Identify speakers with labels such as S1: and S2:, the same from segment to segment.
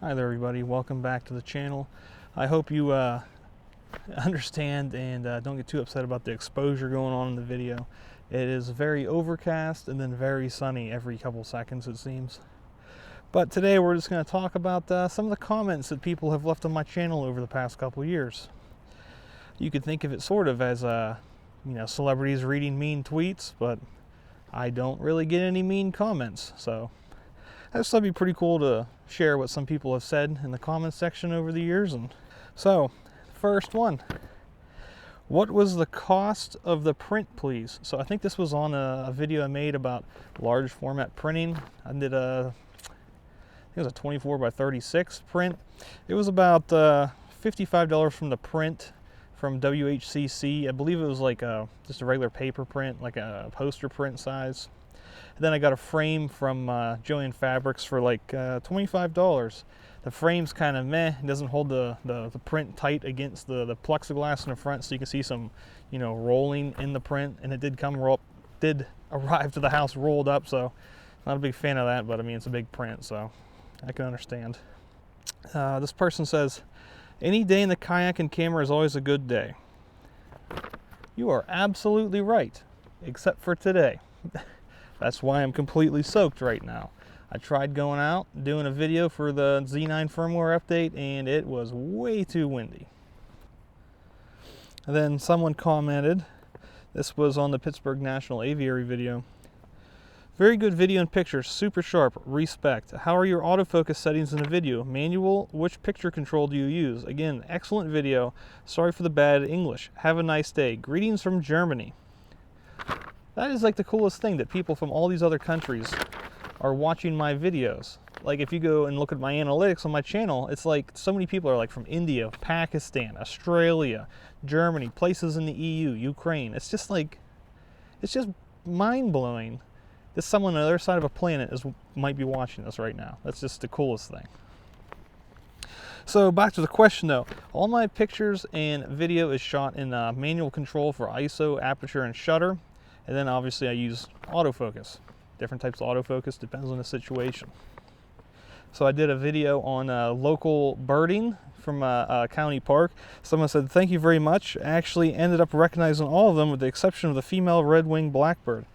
S1: Hi there everybody, welcome back to the channel. I hope you understand and don't get too upset about the exposure going on in the video. It is very overcast and then very sunny every couple seconds it seems. But today we're just going to talk about some of the comments that people have left on my channel over the past couple years. You could think of it sort of as celebrities reading mean tweets, but I don't really get any mean comments, so I just thought it'd be pretty cool to share what some people have said in the comments section over the years. And so, first one, what was the cost of the print, please? So I think this was on a video I made about large format printing. I did I think it was a 24 by 36 print. It was about $55 from the print from WHCC. I believe it was like just a regular paper print, like a poster print size. And then I got a frame from Joann Fabrics for like $25. The frame's kind of meh. It doesn't hold the print tight against the plexiglass in the front, so you can see some, rolling in the print. And it did arrive to the house rolled up, so not a big fan of that. But I mean, it's a big print, so I can understand. This person says, "Any day in the kayak and camera is always a good day." You are absolutely right, except for today. That's why I'm completely soaked right now. I tried going out, doing a video for the Z9 firmware update, and it was way too windy. And then someone commented, this was on the Pittsburgh National Aviary video, "Very good video and picture, super sharp, respect. How are your autofocus settings in the video? Manual, which picture control do you use? Again, excellent video. Sorry for the bad English. Have a nice day. Greetings from Germany." That is like the coolest thing, that people from all these other countries are watching my videos. Like if you go and look at my analytics on my channel, it's like so many people are like from India, Pakistan, Australia, Germany, places in the EU, Ukraine. It's just mind-blowing that someone on the other side of a planet might be watching this right now. That's just the coolest thing. So back to the question though, all my pictures and video is shot in manual control for ISO, aperture, and shutter. And then obviously I use autofocus. Different types of autofocus, depends on the situation. So I did a video on local birding from a county park. Someone said, "Thank you very much. I actually ended up recognizing all of them with the exception of the female red-winged blackbird."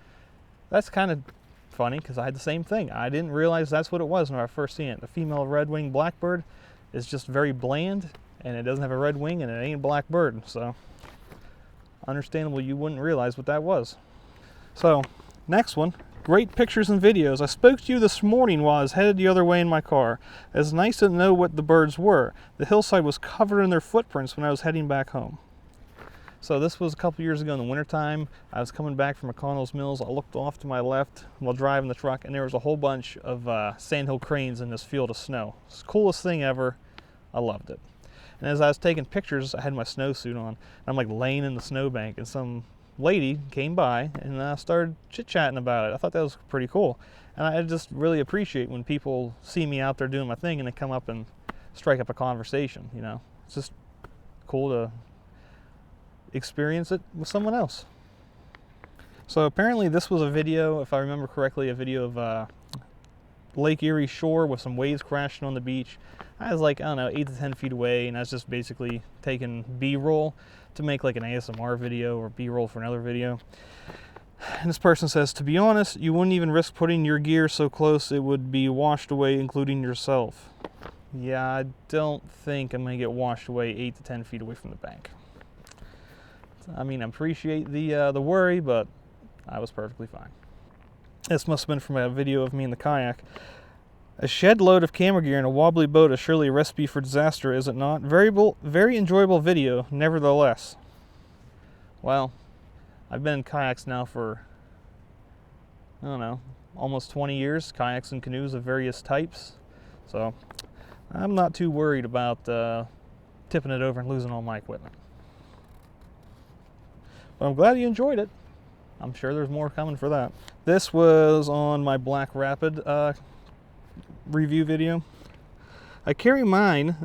S1: That's kind of funny because I had the same thing. I didn't realize that's what it was when I first seen it. The female red-winged blackbird is just very bland and it doesn't have a red wing and it ain't a blackbird. So understandable you wouldn't realize what that was. So, next one. "Great pictures and videos. I spoke to you this morning while I was headed the other way in my car. It's nice to know what the birds were. The hillside was covered in their footprints when I was heading back home." So this was a couple years ago in the wintertime. I was coming back from McConnell's Mills. I looked off to my left while driving the truck, and there was a whole bunch of sandhill cranes in this field of snow. It's the coolest thing ever. I loved it. And as I was taking pictures, I had my snowsuit on. And I'm like laying in the snowbank, and some lady came by and started chit-chatting about it. I thought that was pretty cool. And I just really appreciate when people see me out there doing my thing and they come up and strike up a conversation, It's just cool to experience it with someone else. So apparently this was a video, if I remember correctly, a video of Lake Erie shore with some waves crashing on the beach. I was like, I don't know, 8 to 10 feet away, and I was just basically taking B-roll to make like an ASMR video or B-roll for another video. And this person says, "To be honest, you wouldn't even risk putting your gear so close it would be washed away, including yourself." Yeah, I don't think I'm going to get washed away 8 to 10 feet away from the bank. I mean, I appreciate the worry, but I was perfectly fine. This must have been from a video of me in the kayak. "A shed load of camera gear in a wobbly boat is surely a recipe for disaster, is it not? Very enjoyable video, nevertheless." Well, I've been in kayaks now for, I don't know, almost 20 years, kayaks and canoes of various types. So I'm not too worried about tipping it over and losing all my equipment. But I'm glad you enjoyed it. I'm sure there's more coming for that. This was on my Black Rapid review video. "I carry mine,"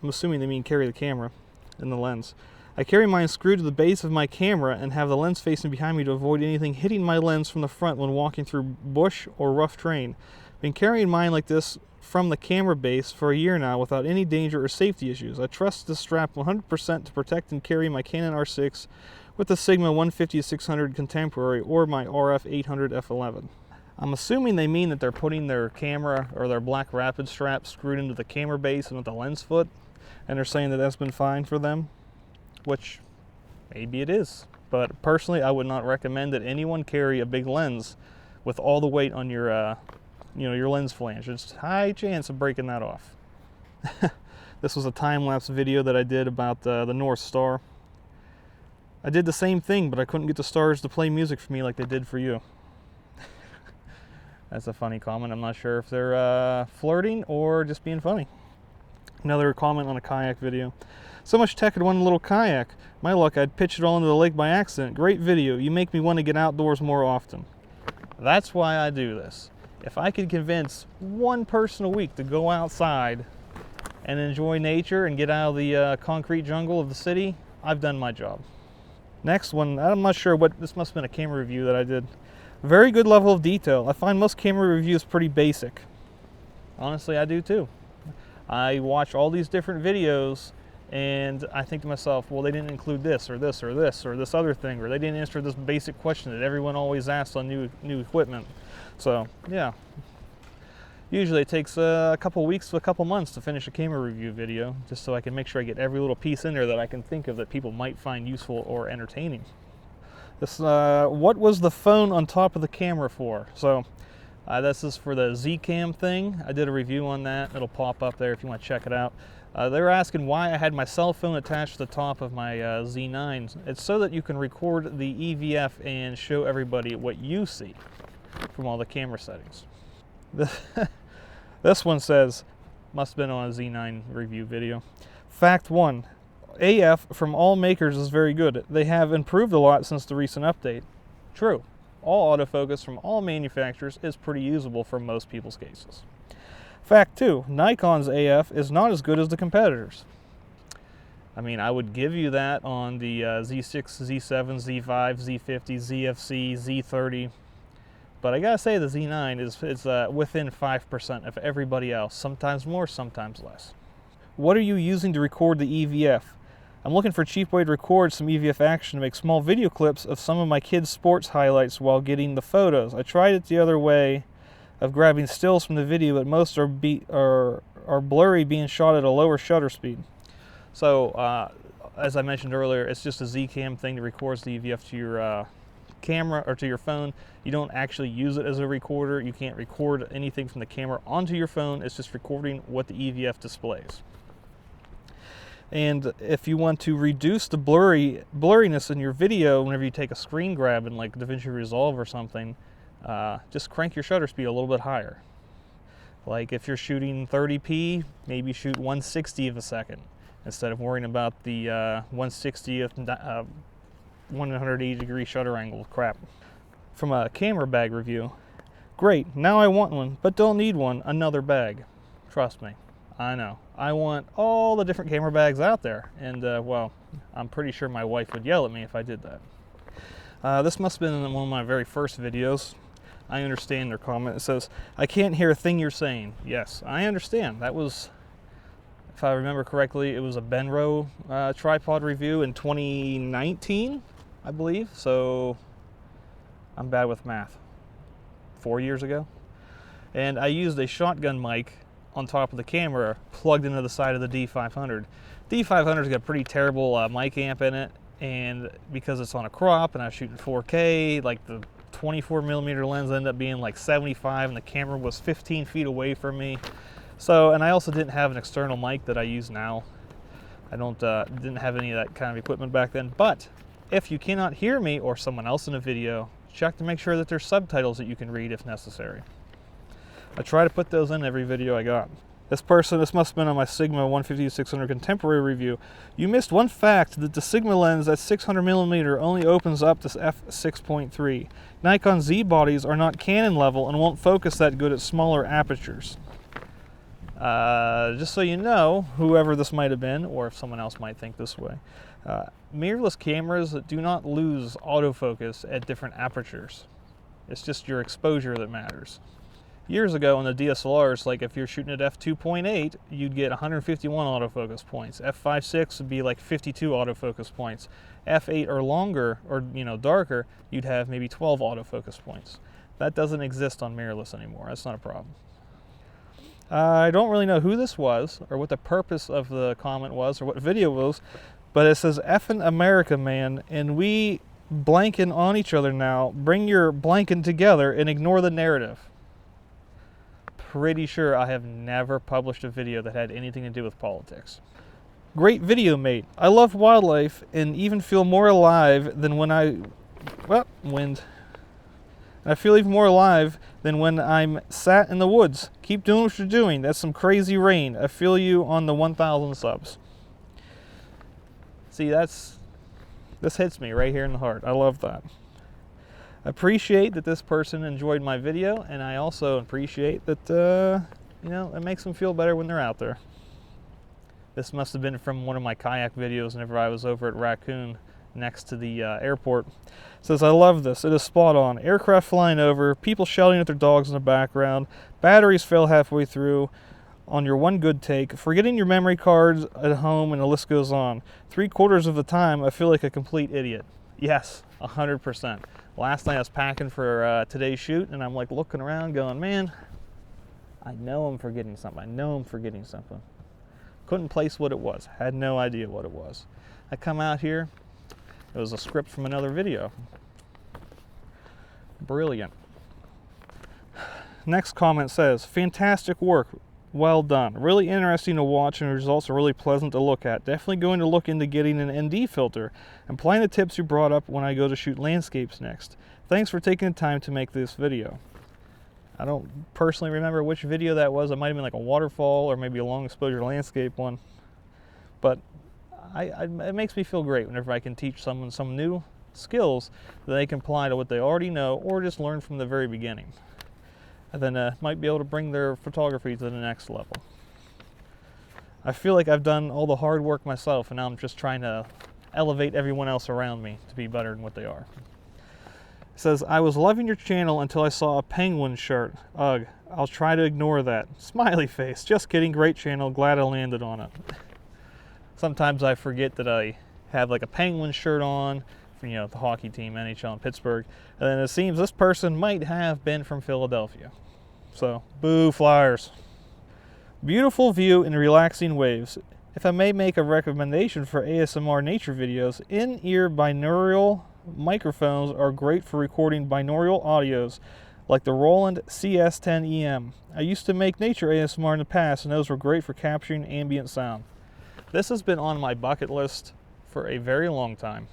S1: I'm assuming they mean carry the camera and the lens. "I carry mine screwed to the base of my camera and have the lens facing behind me to avoid anything hitting my lens from the front when walking through bush or rough terrain. Been carrying mine like this from the camera base for a year now without any danger or safety issues. I trust this strap 100% to protect and carry my Canon R6 with the Sigma 150-600 Contemporary or my RF 800 f11. I'm assuming they mean that they're putting their camera or their Black Rapid strap screwed into the camera base and with the lens foot, and they're saying that that's been fine for them, which maybe it is. But personally, I would not recommend that anyone carry a big lens with all the weight on your your lens flange. There's a high chance of breaking that off. This was a time-lapse video that I did about the North Star. I did the same thing, but I couldn't get the stars to play music for me like they did for you. That's a funny comment. I'm not sure if they're flirting or just being funny. Another comment on a kayak video. So much tech in one little kayak. My luck, I'd pitch it all into the lake by accident. Great video. You make me want to get outdoors more often. That's why I do this. If I could convince one person a week to go outside and enjoy nature and get out of the concrete jungle of the city, I've done my job. Next one, I'm not sure what, this must have been a camera review that I did. Very good level of detail. I find most camera reviews pretty basic. Honestly, I do too. I watch all these different videos and I think to myself, well, they didn't include this or this or this or this other thing, or they didn't answer this basic question that everyone always asks on new equipment. So yeah, usually it takes a couple weeks to a couple months to finish a camera review video, just so I can make sure I get every little piece in there that I can think of that people might find useful or entertaining. This, what was the phone on top of the camera for? So this is for the Z-Cam thing. I did a review on that. It'll pop up there if you want to check it out. They were asking why I had my cell phone attached to the top of my Z9. It's so that you can record the EVF and show everybody what you see from all the camera settings. This one says, must have been on a Z9 review video. Fact 1. AF from all makers is very good. They have improved a lot since the recent update. True. All autofocus from all manufacturers is pretty usable for most people's cases. Fact 2. Nikon's AF is not as good as the competitors. I mean, I would give you that on the Z6, Z7, Z5, Z50, ZFC, Z30. But I gotta say the Z9 is within 5% of everybody else. Sometimes more, sometimes less. What are you using to record the EVF? I'm looking for a cheap way to record some EVF action to make small video clips of some of my kids' sports highlights while getting the photos. I tried it the other way of grabbing stills from the video, but most are blurry, being shot at a lower shutter speed. So, as I mentioned earlier, it's just a Z-Cam thing that records the EVF to your camera or to your phone. You don't actually use it as a recorder. You can't record anything from the camera onto your phone. It's just recording what the EVF displays. And if you want to reduce the blurriness in your video whenever you take a screen grab in like DaVinci Resolve or something, just crank your shutter speed a little bit higher. Like if you're shooting 30p, maybe shoot 1/60 of a second instead of worrying about the 1/60th 180-degree shutter angle crap. From a camera bag review. Great, now I want one, but don't need one, another bag. Trust me, I know. I want all the different camera bags out there, and well, I'm pretty sure my wife would yell at me if I did that. This must have been in one of my very first videos. I understand their comment. It says, I can't hear a thing you're saying. Yes, I understand. That was, if I remember correctly, it was a Benro tripod review in 2019, I believe. So I'm bad with math. 4 years ago. And I used a shotgun mic on top of the camera plugged into the side of the D500. D500's got a pretty terrible mic amp in it, and because it's on a crop and I was shooting 4K, like the 24mm lens ended up being like 75 and the camera was 15 feet away from me. So, and I also didn't have an external mic that I use now. I didn't have any of that kind of equipment back then. But if you cannot hear me or someone else in a video, check to make sure that there's subtitles that you can read if necessary. I try to put those in every video I got. This must have been on my Sigma 150-600 Contemporary review. You missed one fact, that the Sigma lens at 600mm only opens up to f6.3. Nikon Z bodies are not Canon level and won't focus that good at smaller apertures. Just so you know, whoever this might have been, or if someone else might think this way, mirrorless cameras do not lose autofocus at different apertures. It's just your exposure that matters. Years ago on the DSLRs, like if you're shooting at f2.8, you'd get 151 autofocus points. f5.6 would be like 52 autofocus points. f8 or longer, or darker, you'd have maybe 12 autofocus points. That doesn't exist on mirrorless anymore. That's not a problem. I don't really know who this was, or what the purpose of the comment was, or what video it was, but it says, "Effin' America, man, and we blanking on each other now. Bring your blanking together and ignore the narrative." Pretty sure I have never published a video that had anything to do with politics. Great video, mate. I love wildlife and even feel more alive than when I feel even more alive than when I'm sat in the woods. Keep doing what you're doing. That's some crazy rain. I feel you on the 1,000 subs. See, this hits me right here in the heart. I love that. I appreciate that this person enjoyed my video, and I also appreciate that, it makes them feel better when they're out there. This must have been from one of my kayak videos whenever I was over at Raccoon next to the airport. It says, "I love this. It is spot on. Aircraft flying over, people shouting at their dogs in the background, batteries fail halfway through on your one good take, forgetting your memory cards at home, and the list goes on. 3/4 of the time, I feel like a complete idiot." Yes, 100%. Last night I was packing for today's shoot, and I'm like looking around going, man, I know I'm forgetting something. Couldn't place what it was. Had no idea what it was. I come out here, it was a script from another video. Brilliant. Next comment says, "Fantastic work. Well done. Really interesting to watch, and the results are really pleasant to look at. Definitely going to look into getting an ND filter and applying the tips you brought up when I go to shoot landscapes next. Thanks for taking the time to make this video." I don't personally remember which video that was. It might have been like a waterfall or maybe a long exposure landscape one. But it makes me feel great whenever I can teach someone some new skills that they can apply to what they already know or just learn from the very beginning. And then might be able to bring their photography to the next level. I feel like I've done all the hard work myself, and now I'm just trying to elevate everyone else around me to be better than what they are. It says, "I was loving your channel until I saw a penguin shirt. Ugh, I'll try to ignore that. Smiley face. Just kidding. Great channel. Glad I landed on it." Sometimes I forget that I have like a penguin shirt on, for, the hockey team, NHL in Pittsburgh. And then it seems this person might have been from Philadelphia. So, boo Flyers. "Beautiful view and relaxing waves. If I may make a recommendation for ASMR nature videos, in-ear binaural microphones are great for recording binaural audios, like the Roland CS10EM. I used to make nature ASMR in the past, and those were great for capturing ambient sound." This has been on my bucket list for a very long time.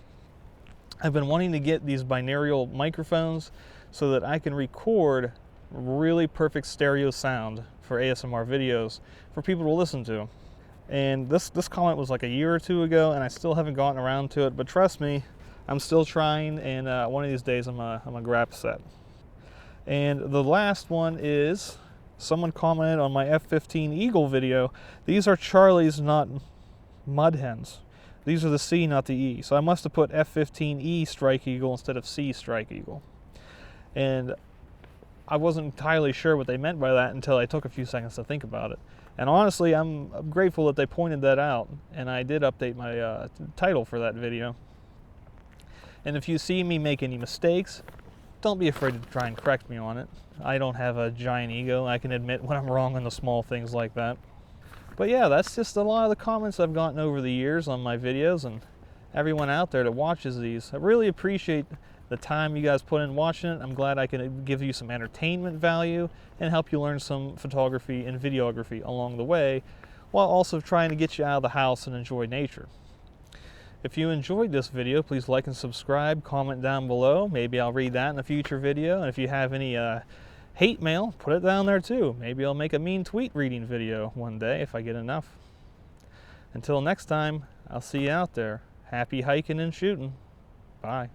S1: I've been wanting to get these binaural microphones so that I can record really perfect stereo sound for ASMR videos for people to listen to. And this comment was like a year or two ago, and I still haven't gotten around to it, but trust me, I'm still trying, and one of these days I'm gonna grab a set. And the last one is, someone commented on my F-15 Eagle video, "These are Charlies, not mud hens. These are the C, not the E." So I must have put F-15E Strike Eagle instead of C Strike Eagle. And I wasn't entirely sure what they meant by that until I took a few seconds to think about it. And honestly, I'm grateful that they pointed that out, and I did update my title for that video. And if you see me make any mistakes, don't be afraid to try and correct me on it. I don't have a giant ego. I can admit when I'm wrong on the small things like that. But yeah, that's just a lot of the comments I've gotten over the years on my videos, and everyone out there that watches these. I really appreciate the time you guys put in watching it. I'm glad I can give you some entertainment value and help you learn some photography and videography along the way, while also trying to get you out of the house and enjoy nature. If you enjoyed this video, please like and subscribe, comment down below. Maybe I'll read that in a future video. And if you have any hate mail, put it down there too. Maybe I'll make a mean tweet reading video one day if I get enough. Until next time, I'll see you out there. Happy hiking and shooting. Bye.